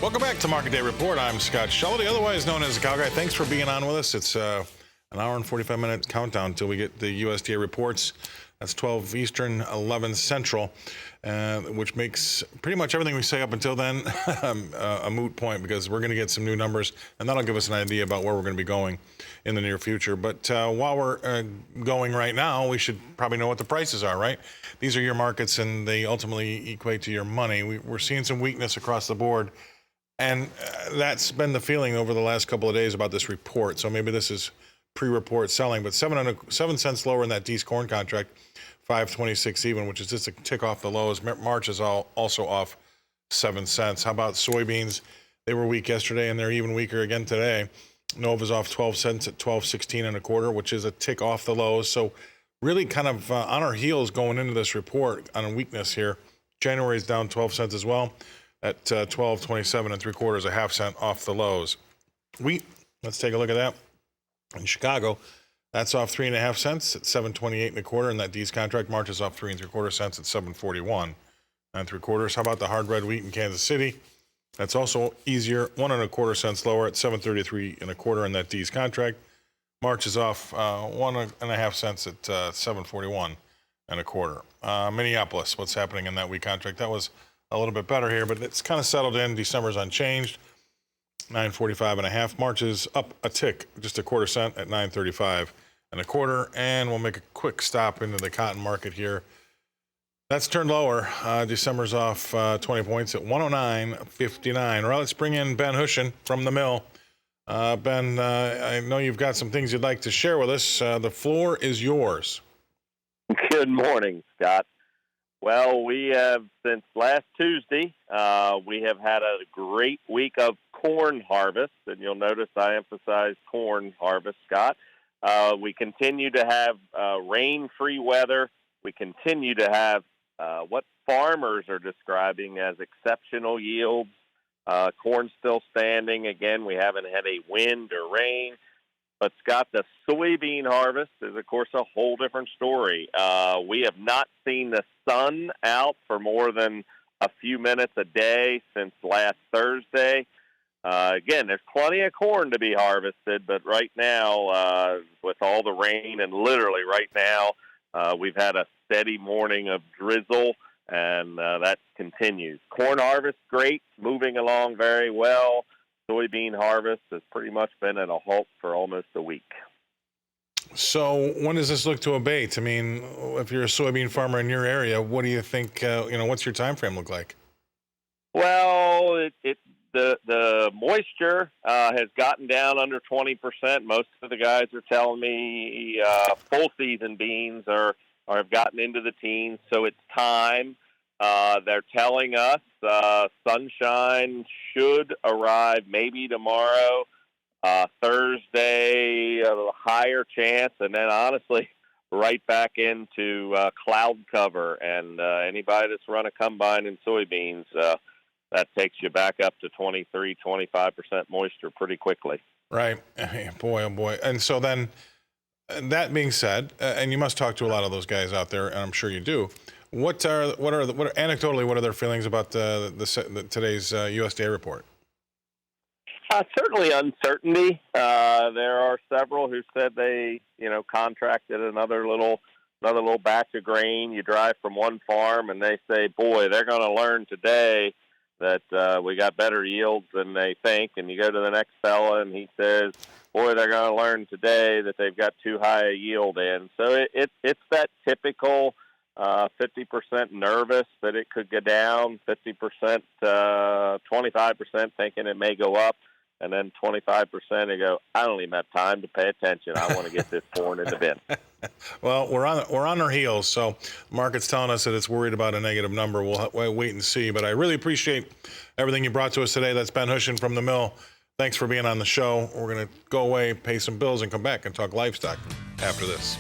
Welcome back to Market Day Report. I'm Scott Shellady, otherwise known as the Cow Guy. Thanks for being on with us. It's an hour and 45-minute countdown until we get the USDA reports. That's 12 Eastern, 11 Central, which makes pretty much everything we say up until then a moot point, because we're going to get some new numbers, and that'll give us an idea about where we're going to be going in the near future. But while we're going right now, we should probably know what the prices are, right? These are your markets, and they ultimately equate to your money. We're seeing some weakness across the board, and that's been the feeling over the last couple of days about this report. So maybe this is pre-report selling, but 7 cents lower in that D's corn contract, 5.26 even, which is just a tick off the lows. March is also off 7 cents. How about soybeans? They were weak yesterday, and they're even weaker again today. Nova's off 12 cents at 12.16 and a quarter, which is a tick off the lows. So really kind of on our heels going into this report on a weakness here. January is down 12 cents as well at 12.27 and three quarters, a half cent off the lows. Wheat, let's take a look at that. In Chicago, that's off 3.5 cents at 7.28 and a quarter, and that D's contract March is off 3 3/4 cents at 7.41 and three quarters. How about the hard red wheat in Kansas City? That's also easier, 1 1/4 cents lower at 7.33 and a quarter, and that D's contract March is off 1.5 cents at 7.41 and a quarter. Minneapolis, what's happening in that wheat contract? That was a little bit better here, but it's kind of settled in. December's unchanged. 9.45 and a half. March is up a tick, just a quarter cent at 9.35 and a quarter. And we'll make a quick stop into the cotton market here. That's turned lower. December's off 20 points at 109.59. All right, let's bring in Ben Hushon from the mill. Ben, I know you've got some things you'd like to share with us. The floor is yours. Good morning, Scott. Well, we have, since last Tuesday, we have had a great week of corn harvest, and you'll notice I emphasize corn harvest, Scott. We continue to have rain-free weather. We continue to have what farmers are describing as exceptional yields. Corn's still standing. Again, we haven't had a wind or rain. But, Scott, the soybean harvest is, of course, a whole different story. We have not seen the sun out for more than a few minutes a day since last Thursday. Again, there's plenty of corn to be harvested, but right now, with all the rain, and literally right now, we've had a steady morning of drizzle, and that continues. Corn harvest, great, moving along very well. Soybean harvest has pretty much been at a halt for almost a week. So when does this look to abate? I mean, if you're a soybean farmer in your area, what do you think, what's your time frame look like? Well, the moisture has gotten down under 20%. Most of the guys are telling me full season beans have gotten into the teens, so it's time. They're telling us sunshine should arrive maybe tomorrow, Thursday, a higher chance, and then honestly right back into cloud cover. And anybody that's run a combine in soybeans, that takes you back up to 23, 25% moisture pretty quickly. Right. Boy, oh boy. And so then, that being said, and you must talk to a lot of those guys out there, and I'm sure you do. Anecdotally, what are their feelings about today's USDA report? Certainly uncertainty. There are several who said they, contracted another little batch of grain. You drive from one farm and they say, boy, they're going to learn today that we got better yields than they think. And you go to the next fella and he says, boy, they're going to learn today that they've got too high a yield in. So it's that typical 50% nervous that it could go down, 50%, 25% thinking it may go up, and then 25% they go, I don't even have time to pay attention. I want to get this corn in the bin. Well, we're on our heels, so the market's telling us that it's worried about a negative number. We'll wait and see, but I really appreciate everything you brought to us today. That's Ben Hushon from the mill. Thanks for being on the show. We're going to go away, pay some bills, and come back and talk livestock after this.